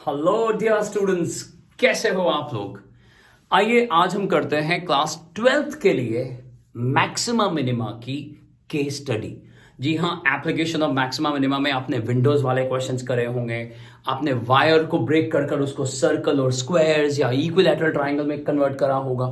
Hello dear students, कैसे हो आप लोग। आइए आज हम करते हैं क्लास 12th के लिए मैक्सिमा मिनिमा की केस स्टडी। जी हाँ, एप्लीकेशन ऑफ मैक्सिमा मिनिमा में आपने विंडोज वाले क्वेश्चंस करे होंगे। आपने वायर को ब्रेक कर कर उसको सर्कल और स्क्वायर्स या इक्विलैटरल ट्रायंगल में कन्वर्ट करा होगा।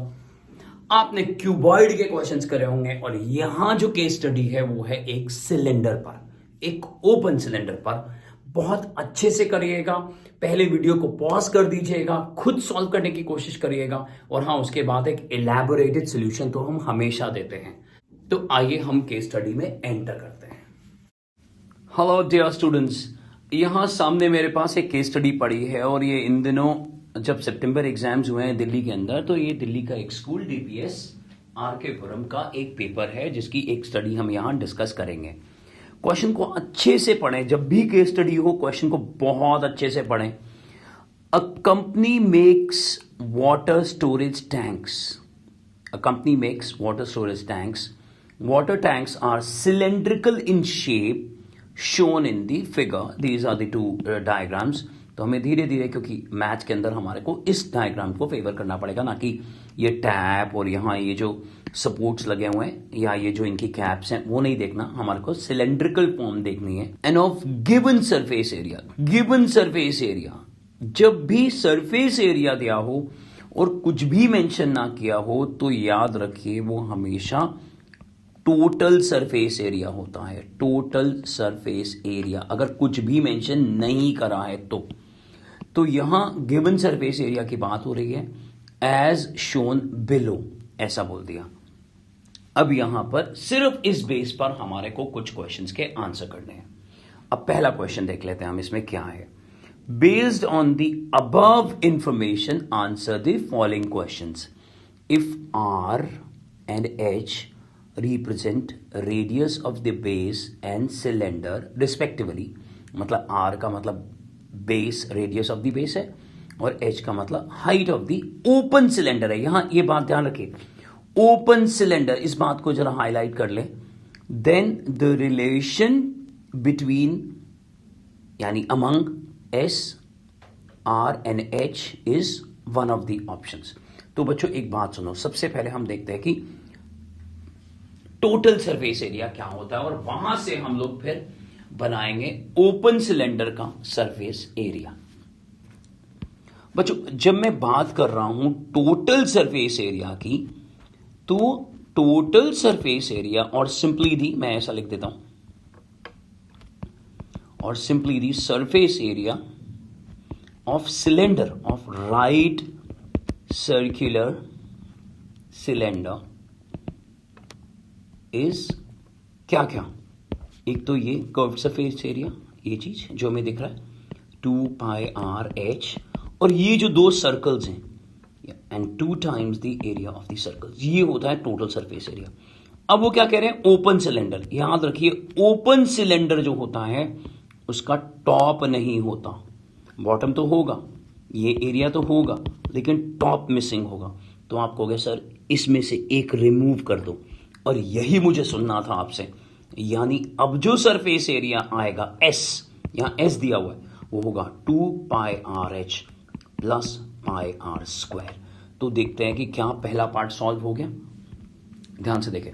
आपने क्यूबॉइड के क्वेश्चंस करे होंगे। और यहां जो केस स्टडी है वो है एक सिलेंडर पर, एक ओपन सिलेंडर पर। बहुत अच्छे से करिएगा। पहले वीडियो को पॉज कर दीजिएगा, खुद सॉल्व करने की कोशिश करिएगा। और हाँ, उसके बाद एक इलैबोरेटेड सॉल्यूशन तो हम हमेशा देते हैं। तो आइए हम केस स्टडी में एंटर करते हैं। हेलो डियर स्टूडेंट्स, यहाँ सामने मेरे पास एक केस स्टडी पड़ी है। और ये इन दिनों जब सितंबर एग्जाम्स हुए हैं दिल्ली के अंदर, तो ये दिल्ली का एक स्कूल डीपीएस आर.के. पुरम का एक पेपर है जिसकी एक स्टडी हम यहाँ डिस्कस करेंगे। क्वेश्चन को अच्छे से पढ़ें। जब भी केस स्टडी हो क्वेश्चन को बहुत अच्छे से पढ़ें। A company makes water storage tanks. A company makes water storage tanks. Water tanks are cylindrical in shape shown in the figure. These are the two diagrams. तो हमें धीरे धीरे, क्योंकि मैथ के अंदर हमारे को इस डायग्राम को फेवर करना पड़ेगा, ना कि ये टैप और यहाँ ये जो सपोर्ट्स लगे हुए हैं या ये जो इनकी कैप्स हैं वो नहीं देखना। हमारे को सिलेंड्रिकल फॉर्म देखनी है। End of given surface area. Given surface area, जब भी सरफेस एरिया दिया हो और कुछ भी मेंशन ना किया हो तो याद रखिए वो हमेशा टोटल सरफेस एरिया होता है। टोटल सरफेस एरिया अगर कुछ भी मेंशन नहीं करा है तो यहां गिवन सरफेस एरिया की बात हो रही है। एज शोन बिलो ऐसा बोल दिया। अब यहां पर सिर्फ इस बेस पर हमारे को कुछ क्वेश्चंस के आंसर करने हैं। अब पहला क्वेश्चन देख लेते हैं हम, इसमें क्या है। Based on the above information, answer the following questions. If R and H represent radius of the base and cylinder respectively, मतलब R का मतलब base, radius of the base है, और H का मतलब height of the open cylinder है। यहां ये बात ध्यान रखिए, open cylinder, इस बात को जरा हाईलाइट कर ले। Then the relation between, यानी among S, R and H is one of the options। तो बच्चों एक बात सुनो, सबसे पहले हम देखते हैं कि टोटल सरफेस एरिया क्या होता है और वहां से हम लोग फिर बनाएंगे ओपन सिलेंडर का सरफेस एरिया। बच्चों जब मैं बात कर रहा हूं टोटल सरफेस एरिया की, तो टोटल सरफेस एरिया और सिंपली दी, मैं ऐसा लिख देता हूं, और simply the surface area of cylinder, of right circular cylinder is क्या क्या। एक तो ये कर्व्ड सरफेस एरिया, ये चीज जो हमें दिख रहा है 2πr(h), और ये जो दो सर्कल्स हैं and 2 times the area of the circles, ये होता है टोटल सरफेस एरिया। अब वो क्या कह रहे हैं, ओपन सिलेंडर। याद रखिए ओपन सिलेंडर जो होता है उसका टॉप नहीं होता, बॉटम तो होगा, ये एरिया तो होगा, लेकिन टॉप मिसिंग होगा। तो आप कहोगे सर इसमें से एक रिमूव कर दो, और यही मुझे सुनना था आपसे। यानी अब जो सरफेस एरिया आएगा S, यहां S दिया हुआ है, वो होगा 2πr(h) प्लस πr²। तो देखते हैं कि क्या पहला पार्ट सॉल्व हो गया। ध्यान से देखें,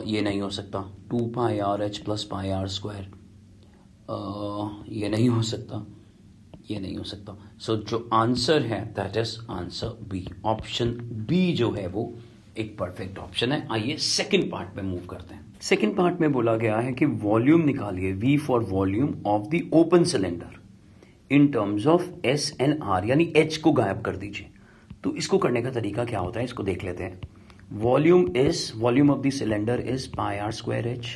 ये नहीं हो सकता, 2πr(h) प्लस πr²। ये नहीं हो सकता, ये नहीं हो सकता। सो जो आंसर है that is answer B. Option B जो है वो एक परफेक्ट ऑप्शन है। आइए सेकंड पार्ट में मूव करते हैं। सेकंड पार्ट में बोला गया है कि वॉल्यूम निकालिए, V for volume of the open cylinder in terms of S and R, यानी एच को गायब कर दीजिए। तो इसको करने का तरीका क्या होता है, इसको देख लेते हैं। Volume of the cylinder is πr²h।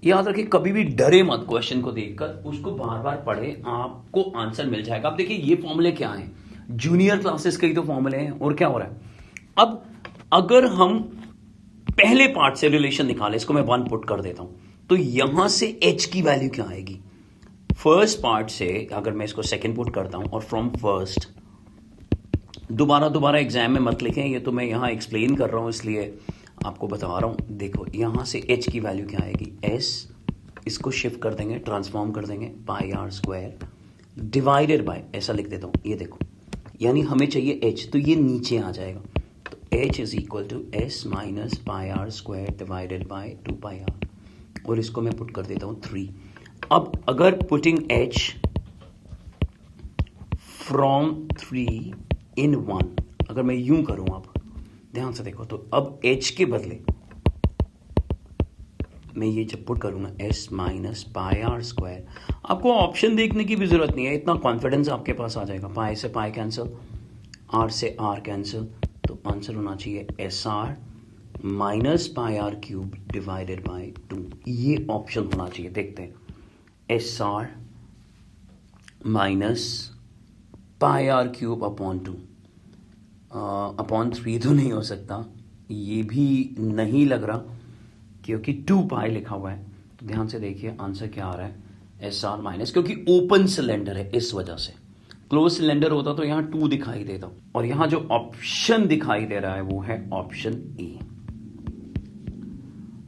याद रखिए कभी भी डरे मत, क्वेश्चन को देखकर उसको बार बार पढ़े, आपको आंसर मिल जाएगा। अब देखिए ये फॉर्मूले क्या हैं, जूनियर क्लासेस के ही तो फॉर्मूले हैं। और क्या हो रहा है, अब अगर हम पहले पार्ट से रिलेशन निकाले, इसको मैं 1 पुट कर देता हूं, तो यहां से H की वैल्यू क्या आएगी। फर्स्ट पार्ट से अगर मैं इसको सेकंड पुट करता हूं, और फ्रॉम फर्स्ट, दोबारा एग्जाम में मत लिखें, ये तो मैं यहां एक्सप्लेन कर रहा हूं इसलिए आपको बता रहा हूं। देखो यहां से H की वैल्यू क्या आएगी, S इसको शिफ्ट कर देंगे, ट्रांसफॉर्म कर देंगे, पाई आर स्क्वायर डिवाइडेड बाय, ऐसा लिख देता हूँ, ये देखो, यानी हमें चाहिए h, तो ये नीचे आ जाएगा, तो h is equal to S minus pi are square divided by 2 pi R, और इसको मैं पुट कर देता हूँ 3। अब अगर पुटिंग h फ्रॉम 3 इन 1, अगर मैं यूं करूं, आप ध्यान से देखो, तो अब h के बदले मैं ये जब पुट करूंगा s minus pi are square, आपको ऑप्शन देखने की भी जरूरत नहीं है, इतना कॉन्फिडेंस आपके पास आ जाएगा। पाई से पाई कैंसिल, r से r कैंसिल, तो आंसर होना चाहिए S R minus pi R cube divided by 2, ये ऑप्शन होना चाहिए। देखते हैं, S R minus pi R cube upon 2, upon 3 तो नहीं हो सकता, ये भी नहीं लग रहा क्योंकि 2 पाई लिखा हुआ है, तो ध्यान से देखिए आंसर क्या आ रहा है, एस आर माइनस, क्योंकि ओपन सिलेंडर है इस वजह से, क्लोज सिलेंडर होता तो यहां 2 दिखाई देता, और यहां जो ऑप्शन दिखाई दे रहा है वो है ऑप्शन ए।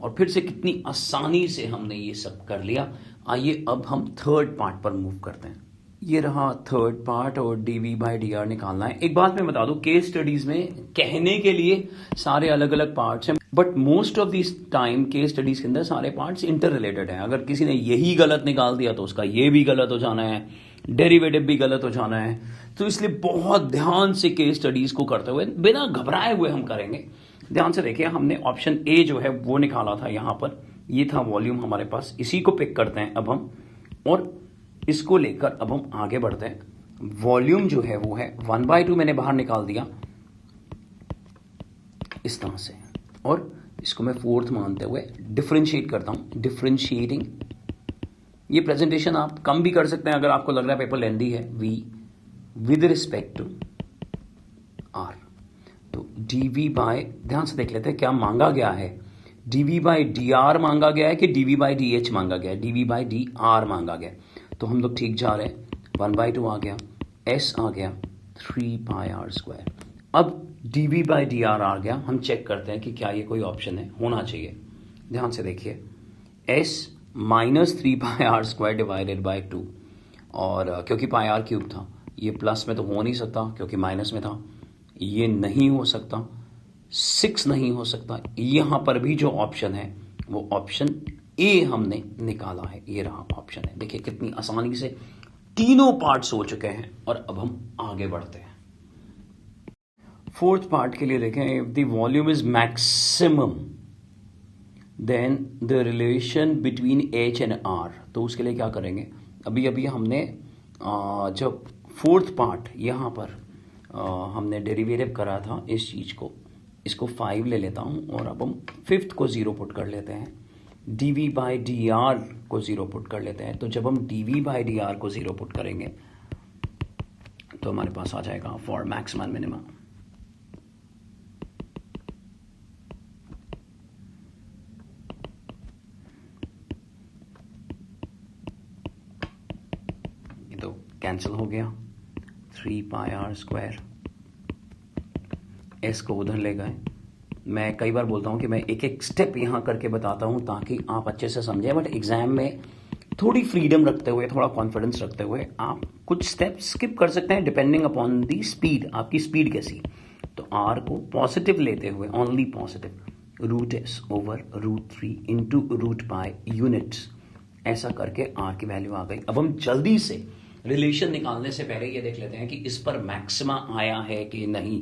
और फिर से कितनी आसानी से हमने ये सब कर लिया। आइए अब हम थर्ड पार्ट पर मूव करते हैं। ये रहा थर्ड पार्ट, और डीवी बाई डी आर निकालना है। एक बात मैं बता दूं, केस स्टडीज में कहने के लिए सारे अलग अलग पार्ट्स हैं, but most of this time case studies के अंदर सारे पार्ट्स इंटर रिलेटेड हैं। अगर किसी ने यही गलत निकाल दिया तो उसका ये भी गलत हो जाना है, डेरिवेटिव भी गलत हो जाना है, तो इसलिए बहुत ध्यान से केस स्टडीज को करते हुए, बिना घबराए हुए हम करेंगे। ध्यान से देखिए, हमने ऑप्शन ए जो है वो निकाला था, यहां पर ये था वॉल्यूम हमारे पास, इसी को पिक करते हैं अब हम, और इसको लेकर अब हम आगे बढ़ते हैं। वॉल्यूम जो है वो है 1/2 मैंने बाहर निकाल दिया इस तरह से, और इसको मैं फोर्थ मानते हुए डिफरेंशिएट करता हूं, डिफरेंशिएटिंग। ये प्रेजेंटेशन आप कम भी कर सकते हैं अगर आपको लग रहा है पेपर लेंदी है, V with respect to R. तो डीवी बाय, ध्यान से देख लेते हैं क्या मांगा गया है, डीवी बाई डी आर मांगा गया है कि डीवी बाई डी एच मांगा गया है, डीवी बाई डी आर मांगा गया है। तो हम लोग ठीक जा रहे हैं, 1/2 आ गया, एस आ गया 3 पाई आर स्क्वायर। अब डीवी बाई डी आर आ गया, हम चेक करते हैं कि क्या ये कोई ऑप्शन है, होना चाहिए। ध्यान से देखिए, S minus 3 pi are square divided by 2, और क्योंकि पाई आर क्यूब था, ये प्लस में तो हो नहीं सकता क्योंकि माइनस में था, ये नहीं हो सकता, 6 नहीं हो सकता। यहां पर भी जो ऑप्शन है वो ऑप्शन ए हमने निकाला है, ये रहा ऑप्शन है। देखिए कितनी आसानी से तीनों पार्ट्स हो चुके हैं, और अब हम आगे बढ़ते हैं। फोर्थ पार्ट के लिए देखें, if the volume is maximum then the relation between H and R, तो उसके लिए क्या करेंगे, अभी अभी हमने जब फोर्थ पार्ट यहां पर हमने डेरिवेटिव करा था इस चीज को, इसको 5 ले लेता हूं, और अब हम फिफ्थ को 0 पुट कर लेते हैं, dv बाई डी आर को 0 पुट कर लेते हैं। तो जब हम dv बाई डी आर को 0 पुट करेंगे तो हमारे पास आ जाएगा फॉर मैक्सिमा एंड मिनिमा। ये तो कैंसिल हो गया, 3 पाई आर स्क्वायर, एस को उधर ले गए। मैं कई बार बोलता हूं कि मैं एक एक स्टेप यहां करके बताता हूं ताकि आप अच्छे से समझें, बट एग्जाम में थोड़ी फ्रीडम रखते हुए, थोड़ा कॉन्फिडेंस रखते हुए आप कुछ स्टेप स्किप कर सकते हैं डिपेंडिंग अपॉन दी स्पीड, आपकी स्पीड कैसी। तो आर को पॉजिटिव लेते हुए, only positive, root S over root 3 into root pi units, ऐसा करके आर की वैल्यू आ गई। अब हम जल्दी से रिलेशन निकालने से पहले ये देख लेते हैं कि इस पर मैक्सिमा आया है कि नहीं।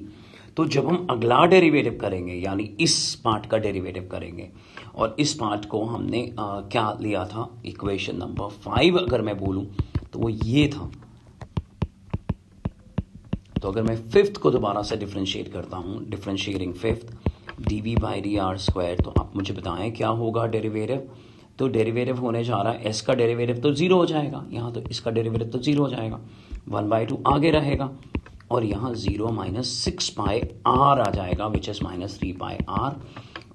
तो जब हम अगला डेरिवेटिव करेंगे, यानी इस पार्ट का डेरिवेटिव करेंगे, और इस पार्ट को हमने क्या लिया था, इक्वेशन नंबर 5 अगर मैं बोलूं तो वो ये था। तो अगर मैं फिफ्थ को दोबारा से डिफरेंशिएट करता हूं, differentiating fifth, DV by D R square, तो आप मुझे बताएं क्या होगा डेरिवेटिव। तो डेरिवेटिव होने जा रहा है, एस का डेरिवेटिव तो 0 हो जाएगा यहाँ, तो इसका डेरिवेटिव तो 0 हो जाएगा, 1/2 आगे रहेगा, और यहां 0 माइनस 6 पाई आर आ जाएगा, which is minus 3 pi R.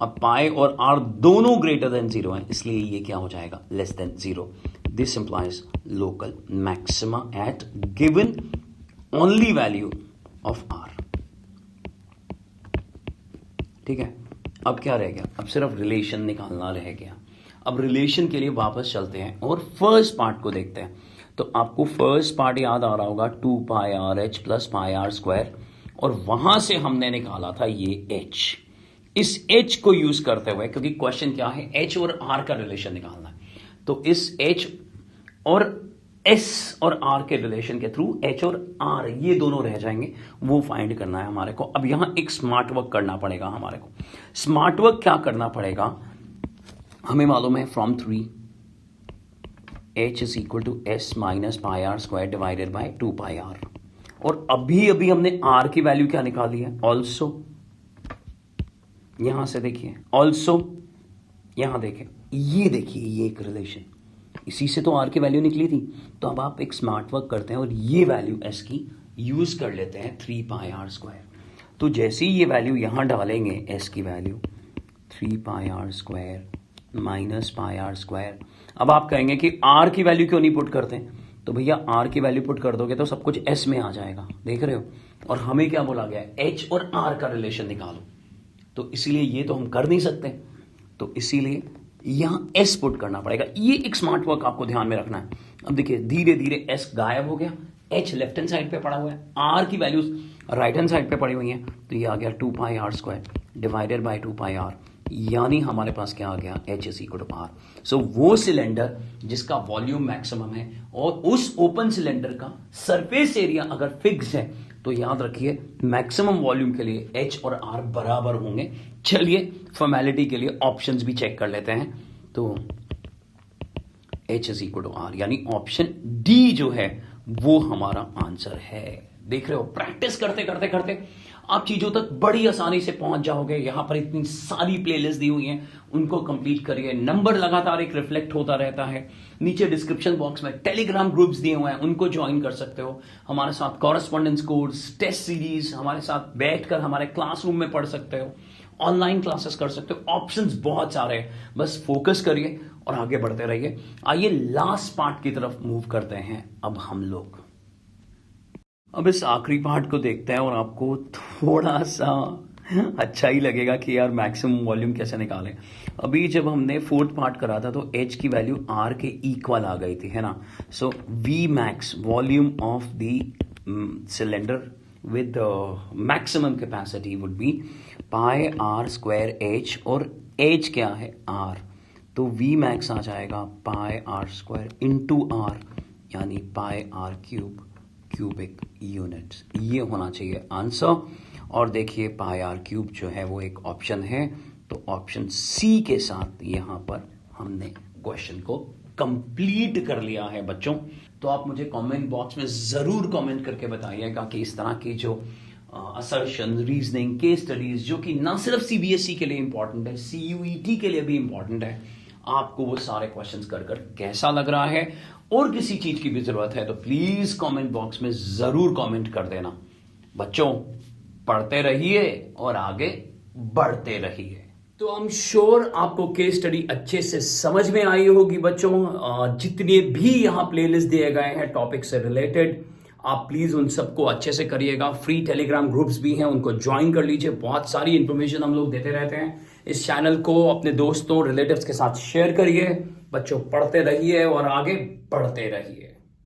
अब पाई और आर दोनों ग्रेटर देन 0 है, इसलिए ये क्या हो जाएगा, less than 0। This implies local maxima at given only value of R. ठीक है, अब क्या रह गया, अब सिर्फ रिलेशन निकालना रह गया। अब रिलेशन के लिए वापस चलते हैं और फर्स्ट पार्ट को देखते हैं। तो आपको फर्स्ट पार्ट याद आ रहा होगा 2 pi r h plus pi are square, और वहां से हमने निकाला था ये एच। इस एच को यूज करते हुए, क्योंकि क्वेश्चन क्या है, एच और आर का रिलेशन निकालना है, तो इस एच और एस और आर के रिलेशन के थ्रू एच और आर ये दोनों रह जाएंगे, वो फाइंड करना है हमारे को। अब यहां एक स्मार्ट वर्क करना पड़ेगा हमारे को। स्मार्ट वर्क क्या करना पड़ेगा, हमें मालूम है from 3 H is equal to S minus pi are square divided by 2 pi R, और अभी अभी हमने आर की वैल्यू क्या निकाली है, ऑल्सो। यहां से देखिए ऑल्सो, यहां देखिए, ये देखिए, ये एक रिलेशन, इसी से तो आर की वैल्यू निकली थी। तो अब आप एक स्मार्ट वर्क करते हैं और ये वैल्यू एस की यूज कर लेते हैं 3 पाई आर स्क्वायर। तो जैसे ही ये वैल्यू यहां डालेंगे, एस की value 3 pi are square minus pi are square. अब आप कहेंगे कि आर की वैल्यू क्यों नहीं पुट करते, तो भैया आर की वैल्यू पुट कर दोगे तो सब कुछ एस में आ जाएगा, देख रहे हो। और हमें क्या बोला गया है, एच और आर का रिलेशन निकालो, तो इसीलिए ये तो हम कर नहीं सकते, तो इसीलिए यहां एस पुट करना पड़ेगा। ये एक स्मार्ट वर्क आपको ध्यान में रखना है। अब देखिए धीरे धीरे एस गायब हो गया, एच लेफ्ट हैंड साइड पे पड़ा हुआ है, आर की वैल्यूज राइट हैंड साइड पे पड़ी हुई हैं, तो ये आ गया 2 pi are square divided by 2 pi r, यानी हमारे पास क्या आ गया, h is equal to r. So वो सिलेंडर जिसका वॉल्यूम मैक्सिमम है और उस ओपन सिलेंडर का सरफेस एरिया अगर फिक्स है, तो याद रखिए मैक्सिमम वॉल्यूम के लिए एच और आर बराबर होंगे। चलिए फॉर्मेलिटी के लिए ऑप्शंस भी चेक कर लेते हैं। तो H is equal to R, यानी ऑप्शन डी जो है वो हमारा आंसर है। देख रहे हो, प्रैक्टिस करते करते करते आप चीजों तक बड़ी आसानी से पहुंच जाओगे। यहां पर इतनी सारी प्लेलिस्ट दी हुई हैं, उनको कंप्लीट करिए। नंबर लगातार एक रिफ्लेक्ट होता रहता है। नीचे डिस्क्रिप्शन बॉक्स में टेलीग्राम ग्रुप्स दिए हुए हैं, उनको ज्वाइन कर सकते हो। हमारे साथ कॉरेस्पॉन्डेंस कोर्स, टेस्ट सीरीज, हमारे साथ बैठकर हमारे क्लासरूम में पढ़ सकते हो, ऑनलाइन क्लासेस कर सकते हो। ऑप्शंस बहुत सारे हैं, बस फोकस करिए और आगे बढ़ते रहिए। आइए लास्ट पार्ट की तरफ मूव करते हैं अब हम लोग। अब इस आखिरी पार्ट को देखते हैं और आपको थोड़ा सा अच्छा ही लगेगा कि यार मैक्सिमम वॉल्यूम कैसे निकालें। अभी जब हमने फोर्थ पार्ट करा था तो एच की वैल्यू आर के इक्वल आ गई थी, है ना। So V max volume of the cylinder with maximum capacity would be pi are square H, और एच क्या है, आर, तो वी मैक्स आ जाएगा pi are square into R, यानी pi R cube cubic units. ये होना चाहिए आंसर। और देखिए पाई आर क्यूब जो है वो एक ऑप्शन है, तो ऑप्शन सी के साथ यहां पर हमने क्वेश्चन को कंप्लीट कर लिया है बच्चों। तो आप मुझे कमेंट बॉक्स में जरूर कमेंट करके बताइएगा कि इस तरह की जो असर्शन, रीजनिंग, केस स्टडीज जो कि ना सिर्फ सीबीएसई के लिए इंपॉर्टेंट है, सीयूईटी के लिए भी इंपॉर्टेंट है, आपको वो सारे क्वेश्चंस कर कैसा लग रहा है, और किसी चीज की भी जरूरत है तो प्लीज कमेंट बॉक्स में जरूर कमेंट कर देना। बच्चों पढ़ते रहिए और आगे बढ़ते रहिए। तो आई एम श्योर आपको केस स्टडी अच्छे से समझ में आई होगी बच्चों। जितने भी यहाँ प्लेलिस्ट दिए गए हैं टॉपिक से रिलेटेड, आप प्लीज उन सबको अच्छे से करिएगा। फ्री टेलीग्राम ग्रुप्स भी हैं, उनको ज्वाइन कर लीजिए। बहुत सारी इंफॉर्मेशन हम लोग देते रहते हैं। इस चैनल को अपने दोस्तों, रिलेटिव्स के साथ शेयर करिए। बच्चों पढ़ते रहिए और आगे बढ़ते रहिए।